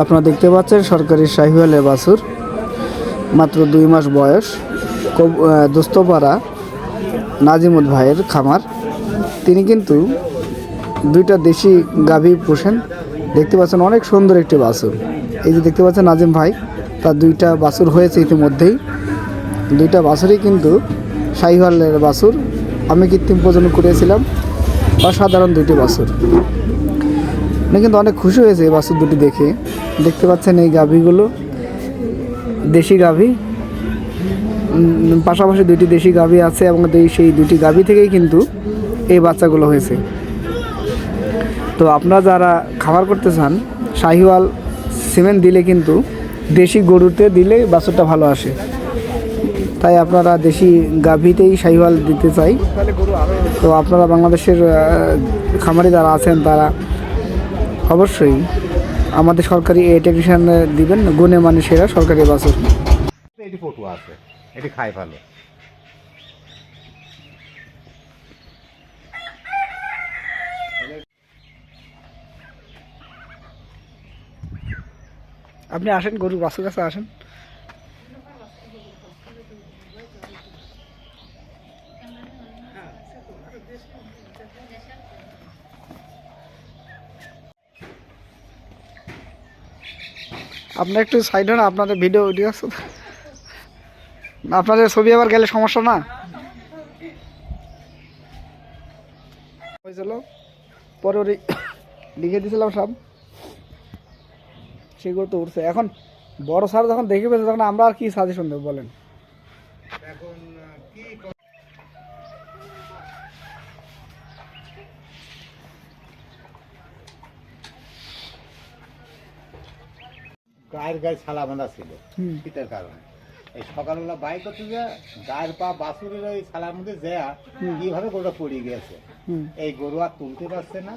আপনারা দেখতে পাচ্ছেন সরকারি শাহিওয়ালের বাছুর, মাত্র 2 মাস বয়স। দোস্তপাড়া নাজিমুদ ভাইয়ের খামার। তিনি কিন্তু 2টা দেশি গাভী পোষেন। দেখতে পাচ্ছেন অনেক সুন্দর একটি বাছুর। এই যে দেখতে পাচ্ছেন নাজিম ভাই, তার 2টা বাছুর হয়েছে ইতিমধ্যেই। 2টা বাছুরই কিন্তু শাহিওয়ালের বাছুর। আমি কৃত্রিম প্রজনন করেছিলাম। অসাধারণ 2টি বাছুর। উনি কিন্তু অনেক খুশি হয়েছে এই বাছুর 2টি দেখে। দেখতে পাচ্ছেন এই গাভীগুলো দেশি গাভী, পাশাপাশি 2টি দেশি গাভী আছে এবং সেই 2টি গাভী থেকেই কিন্তু এই বাচ্চাগুলো হয়েছে। তো আপনারা যারা খামার করতে চান, শাহিওয়াল সিমেন্ট দিলে কিন্তু দেশি গরুতে দিলে বাছুরটা ভালো আসে। তাই আপনারা দেশি গাভীতেই শাহিওয়াল দিতে চাই। তো আপনারা বাংলাদেশের খামারি যারা আছেন তারা অবশ্যই আমাদের সরকারি এই টেকনিশিয়ান দিবেন, গুণে মানে সেরা সরকারি বাছুর। এটি পটু আছে, এটি খাই ভালো। আপনি আসেন, গরু বাছুর কাছে আসেন। আপনার একটু সাইড হন, আপনাদের ভিডিও আছে, আপনাদের ছবি আবার গেলে সমস্যা না হয়েছিল। পরে ওই লিখে দিয়েছিলাম সব, সেগুলো তো উঠছে। এখন বড় স্যার যখন দেখে পেয়েছে তখন আমরা আর কি সাজেশন দেবো বলেন? এখন কি গায়ে ছালা বাঁধা ছিল শীতের কারণে। এই সকালবেলা বাইক করতে যা গায়ের পা বাছুরের ওই ছালার মধ্যে যা কিভাবে গরুটা পড়ে গেছে। এই গরু আর তুলতে পারছে না।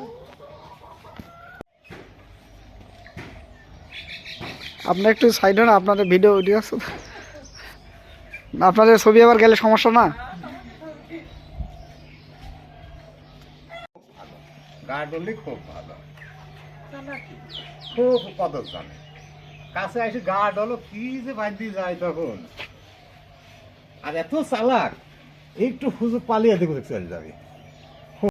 আপনার একটু সাইড হন, আপনাদের ভিডিও আছে, আপনাদের ছবি আবার গেলে সমস্যা না। গায়ে ডললে খুব ভালো, খুব কদর জানে। কাছে এসে গা ডলো কি যে বাঁধি যায় তখন। আর এত চালাক, একটু সুযোগ পালিয়ে দেখে চলে যাবে।